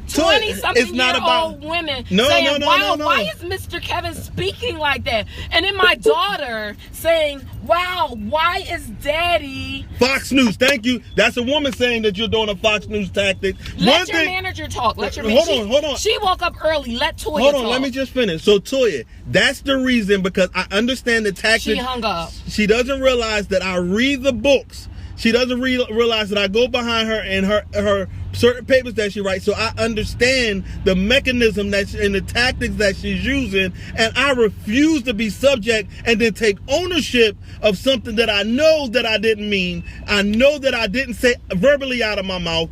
[SPEAKER 1] 20-something-year-old women saying, wow, why is Mr. Kevin speaking like that? And then my daughter saying, wow, why is Daddy...
[SPEAKER 2] Fox News, thank you. That's a woman saying that you're doing a Fox News tactic.
[SPEAKER 1] Let your manager talk. Hold on. She woke up early. Let Toya talk.
[SPEAKER 2] Hold on, let me just finish. So Toya, that's the reason, because I understand the tactic.
[SPEAKER 1] She hung up.
[SPEAKER 2] She doesn't realize that I read the books. She doesn't realize that I go behind her and her certain papers that she writes. So I understand the mechanism and the tactics that she's using, and I refuse to be subject and then take ownership of something that I know that I didn't mean. I know that I didn't say verbally out of my mouth.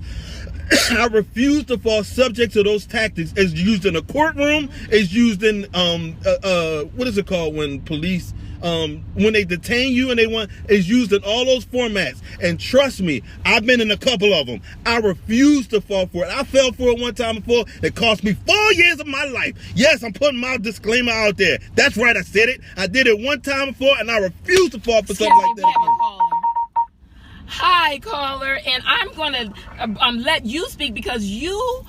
[SPEAKER 2] I refuse to fall subject to those tactics. It's used in a courtroom. It's used in what is it called when police when they detain you and it's used in all those formats. And trust me, I've been in a couple of them. I refuse to fall for it. I fell for it one time before. It cost me 4 years of my life. Yes, I'm putting my disclaimer out there. That's right, I said it. I did it one time before, and I refuse to fall for something like that again.
[SPEAKER 1] Hi, caller, and I'm gonna let you speak because you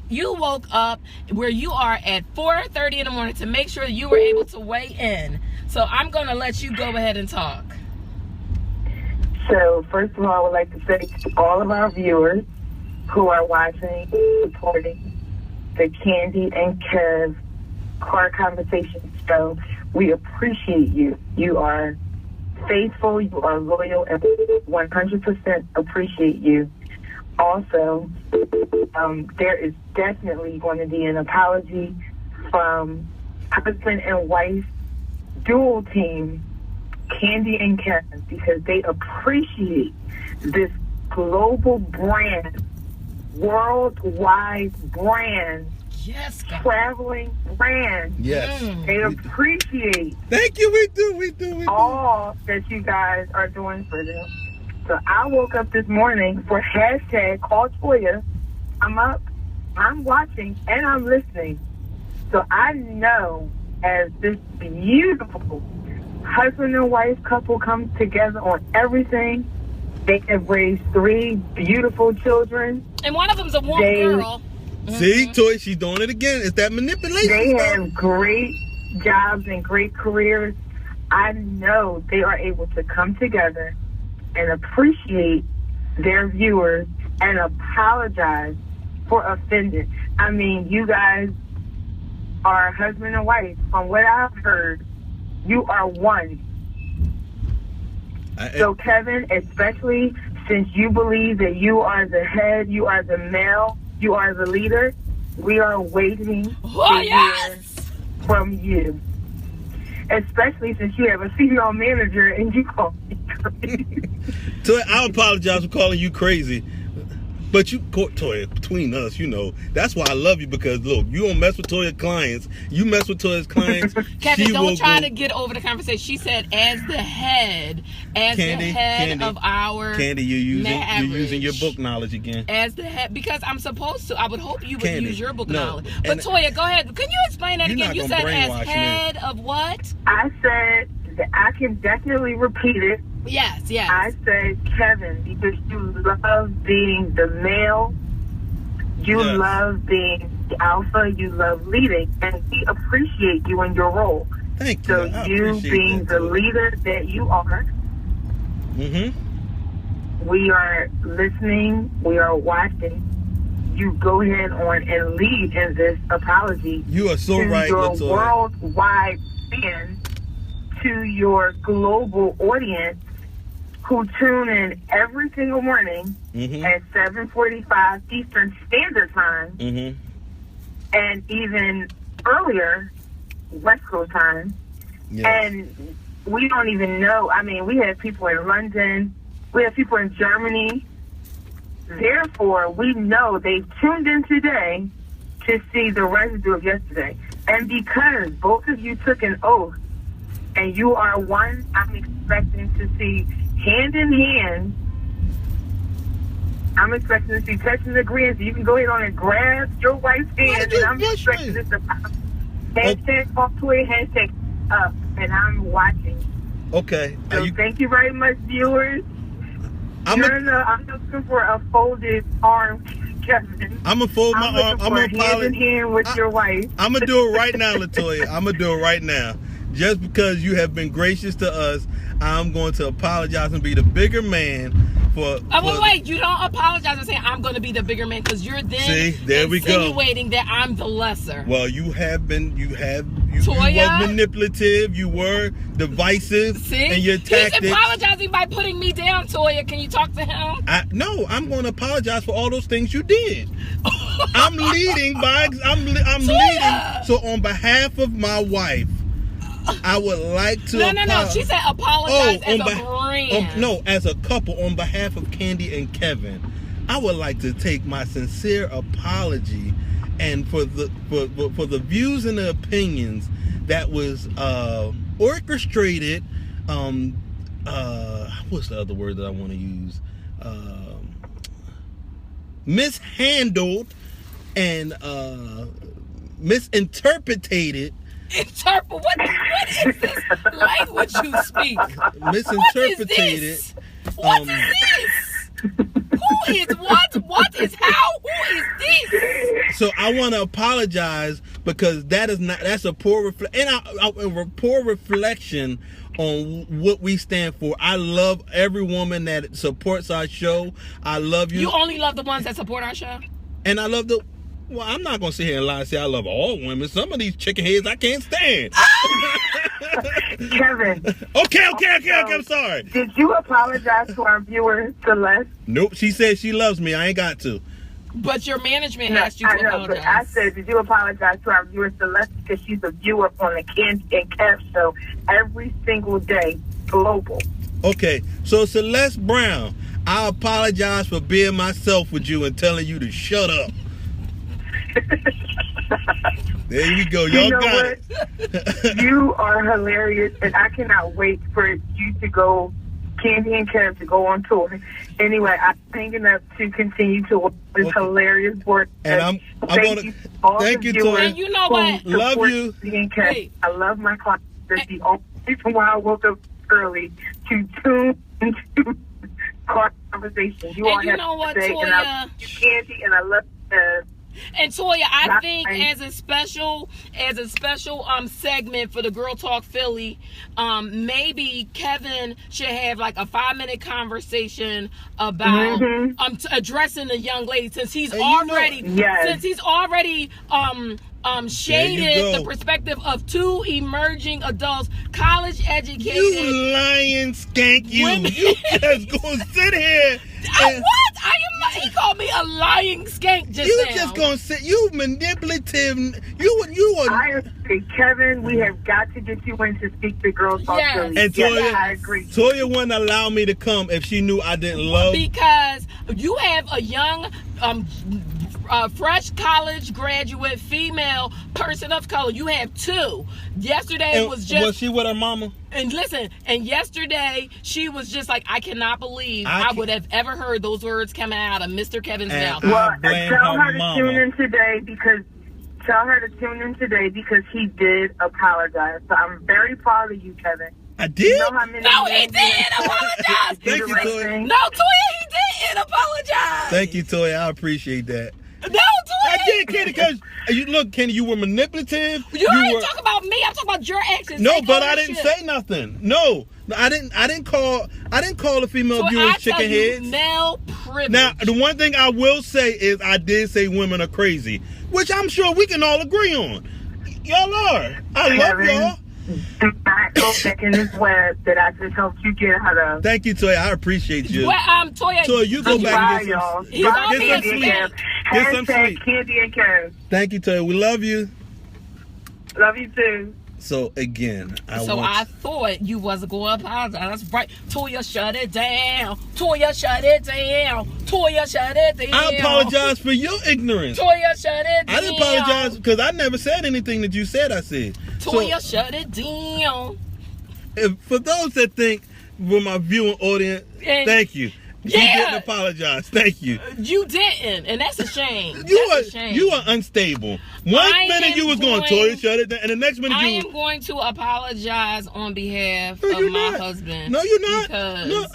[SPEAKER 1] you woke up where you are at 4:30 in the morning to make sure you were able to weigh in. So I'm going to let you go ahead and talk.
[SPEAKER 3] So, first of all, I would like to say to all of our viewers who are watching, supporting the Candy and Kev Car Conversation show, we appreciate you. You are faithful, you are loyal, and 100% appreciate you. Also, there is definitely going to be an apology from husband and wife dual team, Candy and Kevin, because they appreciate this global brand, worldwide brand,
[SPEAKER 1] yes, God.
[SPEAKER 3] Traveling brand.
[SPEAKER 2] Yes.
[SPEAKER 3] They appreciate.
[SPEAKER 2] Thank you. We do.
[SPEAKER 3] All that you guys are doing for them. So I woke up this morning for hashtag Call Toya. I'm up, I'm watching, and I'm listening. So I know as this beautiful husband and wife couple comes together on everything, they have raised 3 beautiful children.
[SPEAKER 1] And one of them's a woman girl.
[SPEAKER 2] See, Toy, she's doing it again. It's that manipulation.
[SPEAKER 3] They have great jobs and great careers. I know they are able to come together and appreciate their viewers and apologize for offending. I mean, you guys are husband and wife. From what I've heard, you are one. So, Kevin, especially since you believe that you are the head, you are the male, you are the leader, we are waiting to hear from you. Especially since you have a female manager and you call me crazy.
[SPEAKER 2] Toy, I apologize for calling you crazy. But you, Toya, between us, you know, that's why I love you, because, look, you don't mess with Toya's clients. You mess with Toya's clients.
[SPEAKER 1] Kevin, don't try to get over the conversation. She said, as the head Candy, of our
[SPEAKER 2] Candy, you're using your book knowledge again.
[SPEAKER 1] As the head, because I'm supposed to. I would hope you would use your book knowledge. But
[SPEAKER 2] and
[SPEAKER 1] Toya, go ahead. Can you explain that again? You said as head of what?
[SPEAKER 3] I said that I can definitely repeat it.
[SPEAKER 1] Yes.
[SPEAKER 3] I said Kevin because you love being the male, you love being the alpha, you love leading, and we appreciate you in your role.
[SPEAKER 2] Thank you.
[SPEAKER 3] So you being the leader that you are, we are listening, we are watching. You go ahead on and lead in this apology.
[SPEAKER 2] You are so right.
[SPEAKER 3] Your worldwide fans, to your global audience, who tune in every single morning at 7:45 Eastern Standard Time, and even earlier West Coast time. Yes. And we don't even know. I mean, we have people in London, we have people in Germany. Therefore, we know they've tuned in today to see the residue of yesterday. And because both of you took an oath and you are one, I'm expecting to see hand in hand. I'm expecting to see touching the green, so you can go ahead on and grab your wife's hand, and I'm expecting this to pop. Hashtag Talk Toy, hashtag up, and I'm watching.
[SPEAKER 2] Okay.
[SPEAKER 3] So thank you very much, viewers. I'm looking for a folded arm, Kevin.
[SPEAKER 2] I'm gonna fold my arm. I'm gonna
[SPEAKER 3] hand in hand with your wife.
[SPEAKER 2] I'm gonna do it right now, Latoya. I'm gonna do it right now. Just because you have been gracious to us, I'm going to apologize and be the bigger man for...
[SPEAKER 1] wait, you don't apologize and say I'm going to be the bigger man, because you're then insinuating that I'm the lesser.
[SPEAKER 2] Well, you were manipulative, you were divisive, and your tactics...
[SPEAKER 1] He's apologizing by putting me down, Toya. Can you talk to him?
[SPEAKER 2] No, I'm going to apologize for all those things you did. I'm leading. So on behalf of my wife, I would like to...
[SPEAKER 1] No. She said apologize as a brand.
[SPEAKER 2] As a couple, on behalf of Candy and Kevin, I would like to take my sincere apology, and for the views and the opinions that was orchestrated. What's the other word that I want to use? Mishandled and misinterpreted.
[SPEAKER 1] What is this language you speak?
[SPEAKER 2] Misinterpreted.
[SPEAKER 1] What is this? Who is what? What is how? Who is this?
[SPEAKER 2] So I want to apologize because that's a poor poor reflection on what we stand for. I love every woman that supports our show. I love you.
[SPEAKER 1] You only love the ones that support our show?
[SPEAKER 2] And I love well, I'm not going to sit here and lie and say I love all women. Some of these chicken heads I can't stand.
[SPEAKER 3] Kevin.
[SPEAKER 2] Okay, I'm sorry.
[SPEAKER 3] Did you apologize to our viewer, Celeste?
[SPEAKER 2] Nope, she said she loves me. I ain't got to.
[SPEAKER 1] But your management asked you to apologize.
[SPEAKER 3] But I said, did you apologize to our viewer, Celeste? Because she's a viewer on the Candy and Kev show every single day, global.
[SPEAKER 2] Okay, so Celeste Brown, I apologize for being myself with you and telling you to shut up. There you go. Y'all got it.
[SPEAKER 3] You are hilarious, and I cannot wait for you to go, Candy and Kev, to go on tour. Anyway, I'm hanging up to continue to work this hilarious work.
[SPEAKER 2] And I'm going to thank you, Tori.
[SPEAKER 1] And you know what?
[SPEAKER 2] Love you.
[SPEAKER 3] Wait. I love my clients. That's the only reason why I woke up early to tune into Car Conversation. You all
[SPEAKER 1] you
[SPEAKER 3] have
[SPEAKER 1] know what,
[SPEAKER 3] to say,
[SPEAKER 1] Toya?
[SPEAKER 3] and I love you, Candy, and I love
[SPEAKER 1] And Toya, I think as a special segment for the Girl Talk Philly, maybe Kevin should have like a 5-minute conversation about addressing the young lady since he's already shaded the perspective of two emerging adults, college educated.
[SPEAKER 2] You lying skank, you just gonna sit here.
[SPEAKER 1] He called me a lying skank just
[SPEAKER 2] you
[SPEAKER 1] now.
[SPEAKER 2] Just gonna sit. You manipulative. You are.
[SPEAKER 3] I agree, Kevin. We have got to get you in to speak to Girls Talk Philly.
[SPEAKER 2] And Toya,
[SPEAKER 3] I agree.
[SPEAKER 2] Toya wouldn't allow me to come if she knew I didn't love.
[SPEAKER 1] Because you have a young, fresh college graduate female person of color. You have two. Yesterday was she with her mama? And listen, yesterday she was just like, I cannot believe I would have ever heard those words coming out of Mr. Kevin's mouth.
[SPEAKER 3] Well, tell her to tune in today because he did apologize. So I'm very proud of you, Kevin.
[SPEAKER 2] I did?
[SPEAKER 3] You know how many
[SPEAKER 1] he didn't apologize.
[SPEAKER 2] Thank you, Toya.
[SPEAKER 1] No, Toya, he didn't apologize.
[SPEAKER 2] Thank you, Toya. I appreciate that.
[SPEAKER 1] No, Toya.
[SPEAKER 2] I did, Kenny, because look, Kenny, you were manipulative.
[SPEAKER 1] You ain't talking about me. I'm talking about your actions.
[SPEAKER 2] No, but I didn't say nothing. No, I didn't call the female viewers chicken heads.
[SPEAKER 1] Male privilege.
[SPEAKER 2] Now, the one thing I will say is I did say women are crazy, which I'm sure we can all agree on. Y'all are. I love y'all.
[SPEAKER 3] Do not go back in this web that I just helped you get out of.
[SPEAKER 2] Thank you, Toya. I appreciate you.
[SPEAKER 1] Well, Toya,
[SPEAKER 2] you go back and get some sleep.
[SPEAKER 3] Candy and Kev.
[SPEAKER 2] Thank you, Toya. We love you.
[SPEAKER 3] Love you too.
[SPEAKER 2] So again,
[SPEAKER 1] I thought you wasn't going to apologize. That's right. Toya, shut it down. Toya, shut it down. Toya, shut it down.
[SPEAKER 2] I apologize for your ignorance.
[SPEAKER 1] Toya, shut it down.
[SPEAKER 2] I didn't apologize because I never said anything that you said I said.
[SPEAKER 1] Toya, shut it down.
[SPEAKER 2] For those that think, for my viewing audience, thank you. You didn't apologize. Thank you.
[SPEAKER 1] You didn't, and that's a shame.
[SPEAKER 2] You are unstable. One minute you was going, Toya, shut it down, and the next minute
[SPEAKER 1] I am going to apologize on behalf of my husband.
[SPEAKER 2] No, you're not.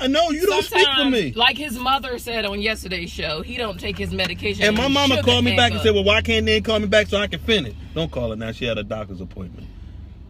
[SPEAKER 2] No, you don't speak for me.
[SPEAKER 1] Like his mother said on yesterday's show, he don't take his medication.
[SPEAKER 2] And my mama called me back and said, well, why can't they call me back so I can finish? Don't call her now. She had a doctor's appointment.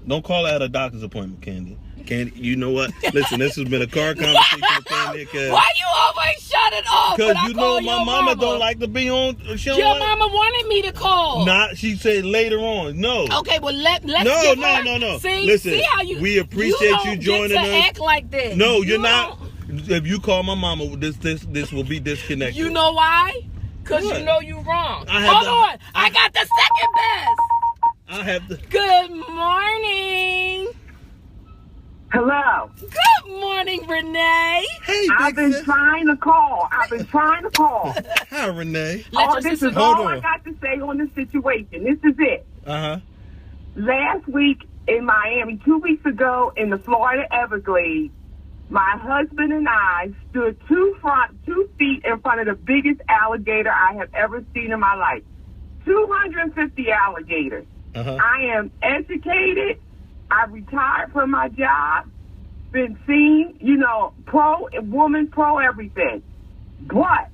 [SPEAKER 2] Don't call her at a doctor's appointment, Candy. Candy, you know what? Listen, this has been a car conversation with Candy.
[SPEAKER 1] Why you always shut it off?
[SPEAKER 2] Because you know my mama don't like to be on.
[SPEAKER 1] Your mama wanted me to call.
[SPEAKER 2] She said later on. No.
[SPEAKER 1] Okay, well let's
[SPEAKER 2] No.
[SPEAKER 1] See,
[SPEAKER 2] listen,
[SPEAKER 1] see how
[SPEAKER 2] we appreciate you joining us.
[SPEAKER 1] Act like this.
[SPEAKER 2] No, you're not. If you call my mama, this will be disconnected.
[SPEAKER 1] You know why? Because you know you're wrong.
[SPEAKER 2] Hold
[SPEAKER 1] on. I got the second best.
[SPEAKER 2] I have to.
[SPEAKER 1] Good morning.
[SPEAKER 3] Hello.
[SPEAKER 1] Good morning, Renee.
[SPEAKER 2] Hey,
[SPEAKER 3] I've been trying to call.
[SPEAKER 2] Hi, Renee.
[SPEAKER 3] This is all I got to say on the situation. This is it. Last week in Miami, 2 weeks ago in the Florida Everglades, my husband and I stood 2 feet in front of the biggest alligator I have ever seen in my life. 250 alligators. I am educated. I retired from my job, been seen, pro everything. But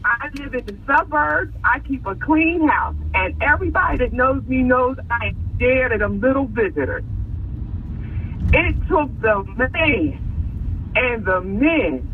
[SPEAKER 3] I live in the suburbs. I keep a clean house. And everybody that knows me knows I am scared of them little visitors. It took the man and the men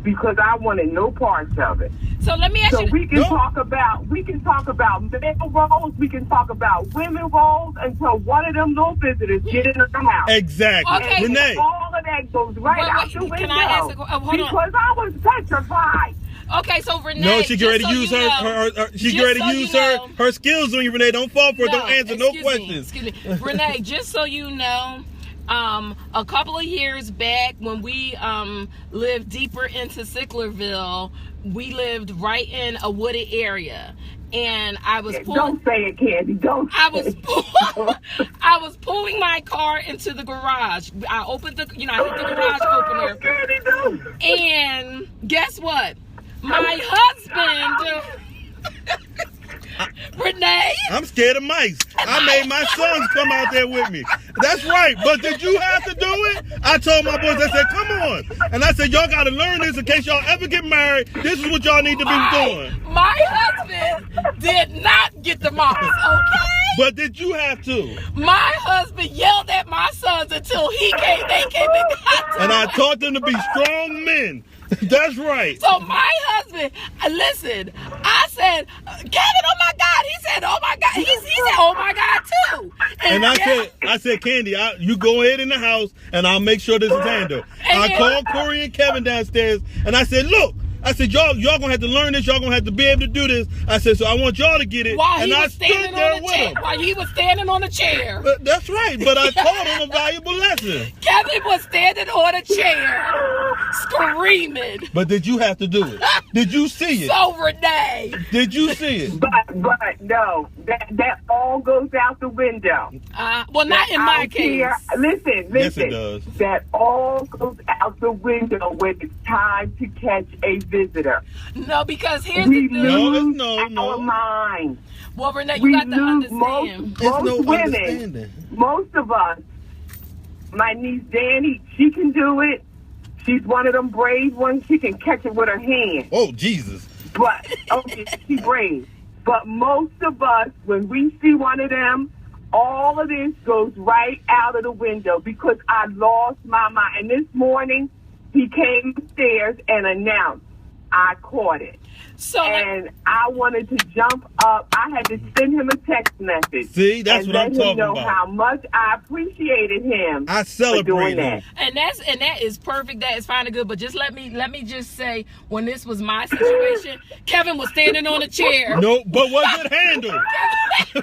[SPEAKER 3] because I wanted no parts of it.
[SPEAKER 1] So let me ask you.
[SPEAKER 3] So we can talk about male roles, we can talk about women roles until one of them little visitors get in the house.
[SPEAKER 2] Exactly.
[SPEAKER 1] Okay.
[SPEAKER 2] Renee.
[SPEAKER 3] All of that goes right out the window.
[SPEAKER 1] Can I ask hold
[SPEAKER 3] because I was petrified.
[SPEAKER 1] Okay, so Renee.
[SPEAKER 2] No, she get ready to use her skills on you, Renee. Don't fall for it. Don't answer no questions.
[SPEAKER 1] Excuse me. Renee, just so you know, a couple of years back when we lived deeper into Sicklerville, we lived right in a wooded area. And I was pulling.
[SPEAKER 3] Don't say it, Candy. Don't.
[SPEAKER 1] I was pulling my car into the garage. I opened the, I hit the garage opener.
[SPEAKER 3] Candy, don't.
[SPEAKER 1] And guess what? My husband, Renee.
[SPEAKER 2] I'm scared of mice. I made my sons come out there with me. That's right. But did you have to do it? I told my boys, I said, come on. And I said, y'all got to learn this in case y'all ever get married. This is what y'all need to be doing.
[SPEAKER 1] My husband did not get the mouse, okay?
[SPEAKER 2] But did you have to?
[SPEAKER 1] My husband yelled at my sons until they came and got
[SPEAKER 2] And I taught them to be strong men. That's right.
[SPEAKER 1] So my husband, listen, I said, Kevin, oh my God. He said, oh my God. He said, oh my God, too.
[SPEAKER 2] And I said, Candy, you go ahead in the house and I'll make sure this is handled. I called Corey and Kevin downstairs and I said, look, I said, y'all gonna have to learn this. Y'all gonna have to be able to do this. I said, so I want y'all to get it.
[SPEAKER 1] While
[SPEAKER 2] and
[SPEAKER 1] he
[SPEAKER 2] I
[SPEAKER 1] was standing on the chair. While he was standing on the chair.
[SPEAKER 2] But that's right. But I taught him a valuable lesson.
[SPEAKER 1] Kevin was standing on a chair, screaming.
[SPEAKER 2] But did you have to do it? Did you see it?
[SPEAKER 1] So Renee.
[SPEAKER 2] Did you see it?
[SPEAKER 3] But no, that all goes out the window.
[SPEAKER 1] Well, not in my case.
[SPEAKER 3] Listen.
[SPEAKER 2] Yes, it does.
[SPEAKER 3] That all goes out the window when it's time to catch a visitor.
[SPEAKER 1] No, because here's
[SPEAKER 3] we
[SPEAKER 1] the thing.
[SPEAKER 3] lose
[SPEAKER 2] No.
[SPEAKER 3] our mind.
[SPEAKER 1] Well, Renee, you got to understand.
[SPEAKER 3] Most women, most of us, my niece Danny, she can do it. She's one of them brave ones. She can catch it with her hand.
[SPEAKER 2] Oh, Jesus.
[SPEAKER 3] But, okay, she's brave. But most of us, when we see one of them, all of this goes right out of the window because I lost my mind. And this morning, he came upstairs and announced, I caught it. And I wanted to jump up. I had to send him a text message.
[SPEAKER 2] See, that's what I'm talking about.
[SPEAKER 3] And let him know how much I appreciated him.
[SPEAKER 2] I celebrate
[SPEAKER 3] that.
[SPEAKER 1] And that is perfect. That is fine and good. But just let me just say, when this was my situation, Kevin was standing on a chair.
[SPEAKER 2] No, but was it handled?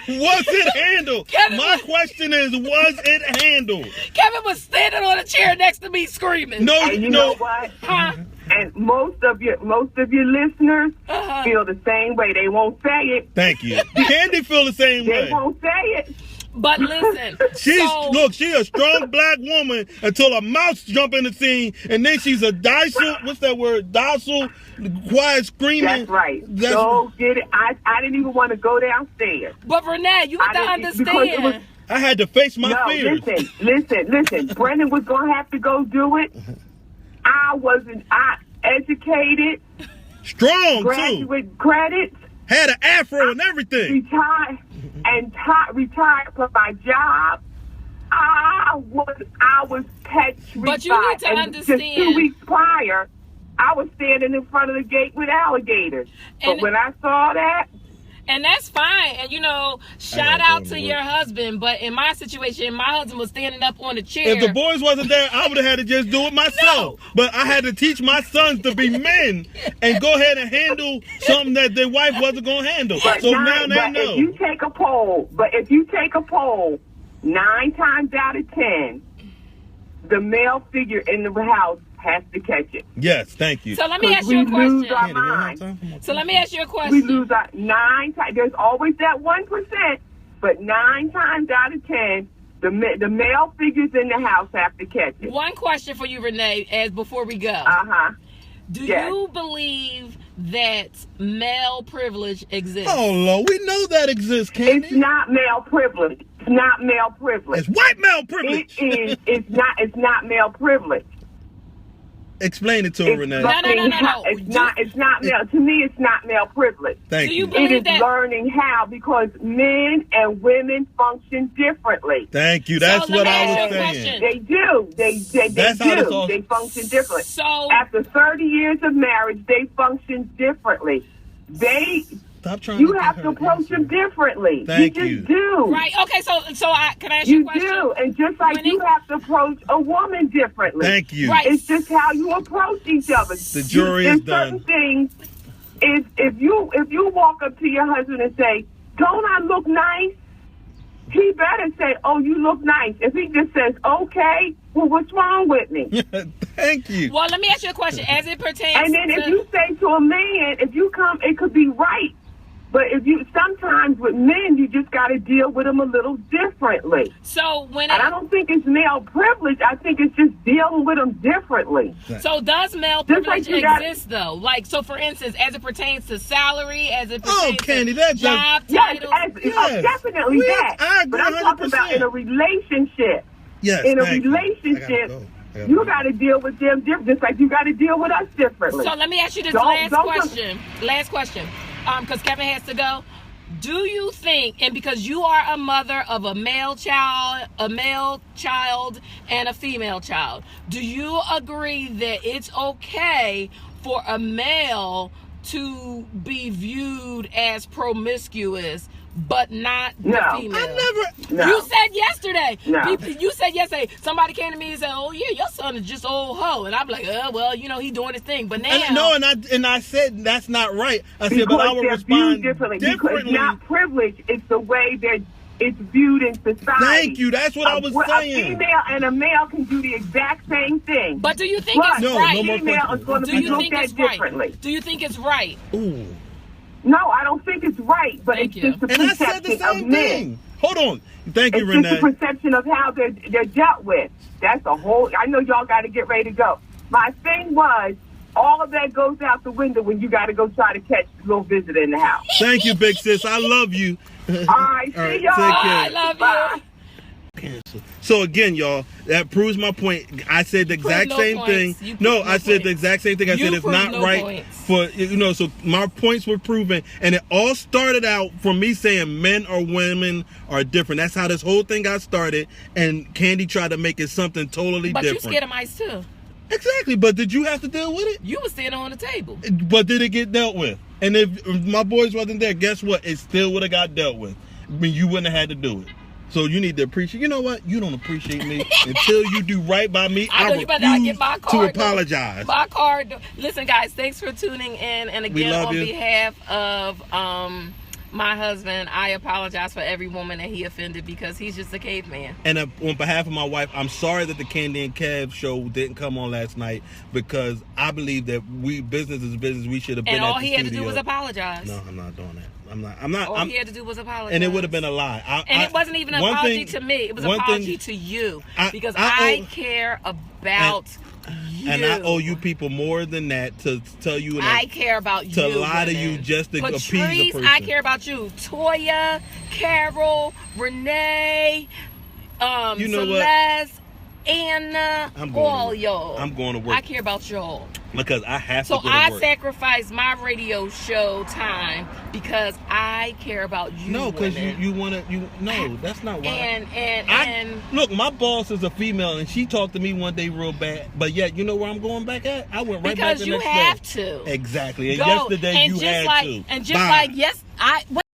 [SPEAKER 2] Was it handled? My question is, was it handled?
[SPEAKER 1] Kevin was standing on a chair next to me screaming.
[SPEAKER 2] No,
[SPEAKER 3] and you know what? And most of your listeners feel the same way. They won't say it.
[SPEAKER 2] Thank you. Candy feel the same way.
[SPEAKER 3] They won't say it.
[SPEAKER 1] But listen,
[SPEAKER 2] she's a strong black woman until a mouse jump in the scene, and then she's a docile. What's that word? Docile, quiet, screaming.
[SPEAKER 3] That's right. So get it. I didn't even want to go downstairs.
[SPEAKER 1] But Renee, you got to understand.
[SPEAKER 2] I had to face my fears.
[SPEAKER 3] Listen. Brendan was gonna have to go do it. I educated,
[SPEAKER 2] strong
[SPEAKER 3] graduate
[SPEAKER 2] too.
[SPEAKER 3] credits,
[SPEAKER 2] had an afro and everything. Retired
[SPEAKER 3] from my job. I was petrified.
[SPEAKER 1] But you need to understand.
[SPEAKER 3] Just 2 weeks prior, I was standing in front of the gate with alligators. But when I saw that.
[SPEAKER 1] And that's fine. And, shout out to your husband. But in my situation, my husband was standing up on a chair.
[SPEAKER 2] If the boys wasn't there, I would have had to just do it myself. No. But I had to teach my sons to be men and go ahead and handle something that their wife wasn't going to handle. Now they know.
[SPEAKER 3] If you take a poll, 9 times out of 10, the male figure in the house has to catch it.
[SPEAKER 2] Yes, thank you.
[SPEAKER 1] So let me ask you a question.
[SPEAKER 3] Lose our mind.
[SPEAKER 1] So let me ask you a question.
[SPEAKER 3] We lose our 9 times. There's always that 1%, but 9 times out of 10, the male figures in the house have to catch it.
[SPEAKER 1] One question for you, Renee, before we go. Do you believe that male privilege exists?
[SPEAKER 2] Oh, Lord, we know that exists, Candy.
[SPEAKER 3] It's not male privilege. It's not male privilege.
[SPEAKER 2] It's white male privilege.
[SPEAKER 3] It's not male privilege.
[SPEAKER 2] Explain it to her, Renee.
[SPEAKER 1] No.
[SPEAKER 3] It's not male. To me, it's not male privilege.
[SPEAKER 2] Thank you.
[SPEAKER 3] It is learning how, because men and women function differently.
[SPEAKER 2] Thank you. That's what I was saying.
[SPEAKER 3] They do. They do. They function differently.
[SPEAKER 1] So
[SPEAKER 3] after 30 years of marriage, they function differently. You have to approach them differently.
[SPEAKER 2] Thank
[SPEAKER 3] you just do.
[SPEAKER 1] Right. Okay. So can I ask you a question?
[SPEAKER 3] You do, and just like you have to approach a woman differently.
[SPEAKER 2] Thank you.
[SPEAKER 1] Right.
[SPEAKER 3] It's just how you approach each other.
[SPEAKER 2] The jury is done.
[SPEAKER 3] Certain things is if you walk up to your husband and say, "Don't I look nice?" He better say, "Oh, you look nice." If he just says, "Okay," well, what's wrong with me?
[SPEAKER 2] Thank you.
[SPEAKER 1] Well, let me ask you a question as it pertains.
[SPEAKER 3] And then if you say to a man, if you come, it could be right. But sometimes with men, you just got to deal with them a little differently.
[SPEAKER 1] So and
[SPEAKER 3] I don't think it's male privilege. I think it's just dealing with them differently.
[SPEAKER 1] So does male privilege exist though? Like, so for instance, as it pertains to salary, as it pertains to job titles?
[SPEAKER 3] Yes, definitely that. But I'm talking about in a relationship.
[SPEAKER 2] Yes,
[SPEAKER 3] in a relationship. You got to deal with them different, just like you got to deal with us differently.
[SPEAKER 1] So let me ask you this last question. Because Kevin has to go. Do you think, and because you are a mother of a male child, and a female child, do you agree that it's okay for a male to be viewed as promiscuous, but not the female? You said yesterday. You said yesterday. Somebody came to me and said, "Oh yeah, your son is just old hoe," and I'm like, well, he doing his thing. But now,
[SPEAKER 2] and I said that's not right. I said,
[SPEAKER 3] because
[SPEAKER 2] but I will respond differently.
[SPEAKER 3] Because it's not privilege. It's the way that it's viewed in society.
[SPEAKER 2] Thank you. That's what I was saying.
[SPEAKER 3] A female and a male can do the exact same thing.
[SPEAKER 1] But do you think it's right?
[SPEAKER 3] A female is going to be looked at differently.
[SPEAKER 1] Do you think it's right?
[SPEAKER 2] Ooh.
[SPEAKER 3] No, I don't think it's right, but it's just the perception of men.
[SPEAKER 2] Hold on. Thank you, Renee.
[SPEAKER 3] It's just the perception of how they're dealt with. That's a whole... I know y'all got to get ready to go. My thing was, all of that goes out the window when you got to go try to catch a little visitor in the house.
[SPEAKER 2] Thank you, big sis. I love you.
[SPEAKER 3] All right, see y'all.
[SPEAKER 2] Take care.
[SPEAKER 1] I love you.
[SPEAKER 2] So again, y'all, that proves my point. I said the exact same thing. I said the exact same thing. I said it's not right for so my points were proven, and it all started out from me saying men or women are different. That's how this whole thing got started, and Candy tried to make it something totally different.
[SPEAKER 1] But you scared of mice too.
[SPEAKER 2] Exactly, but did you have to deal with it?
[SPEAKER 1] You were standing on the table.
[SPEAKER 2] But did it get dealt with? And if my boys wasn't there, guess what? It still would have got dealt with. I mean, you wouldn't have had to do it. So you need to appreciate. You know what? You don't appreciate me until you do right by me. I refuse to apologize.
[SPEAKER 1] My card. Listen, guys, thanks for tuning in. And again, on behalf of my husband, I apologize for every woman that he offended, because he's just a caveman.
[SPEAKER 2] And on behalf of my wife, I'm sorry that the Candy and Kev show didn't come on last night, because I believe that business is business. We should have been.
[SPEAKER 1] And all he had to do was apologize.
[SPEAKER 2] No, I'm not doing that. I'm not.
[SPEAKER 1] All he had to do was apologize.
[SPEAKER 2] And it would have been a lie.
[SPEAKER 1] It wasn't even an apology to me. It was an apology to you. Because I care about you.
[SPEAKER 2] And I owe you people more than that to tell you.
[SPEAKER 1] I care about you.
[SPEAKER 2] To lie to you just to appease a person.
[SPEAKER 1] I care about you. Toya, Carol, Renee, Celeste, Anna, all y'all.
[SPEAKER 2] I'm going to work.
[SPEAKER 1] I care about y'all.
[SPEAKER 2] Because I have to go to work.
[SPEAKER 1] So I sacrifice my radio show time because I care about you.
[SPEAKER 2] No, because you want to. No, that's not why.
[SPEAKER 1] And
[SPEAKER 2] look, my boss is a female, and she talked to me one day real bad. But yet, you know where I'm going back at? I went right back the next day.
[SPEAKER 1] Because you have to.
[SPEAKER 2] Exactly. And yesterday you had to.
[SPEAKER 1] And just like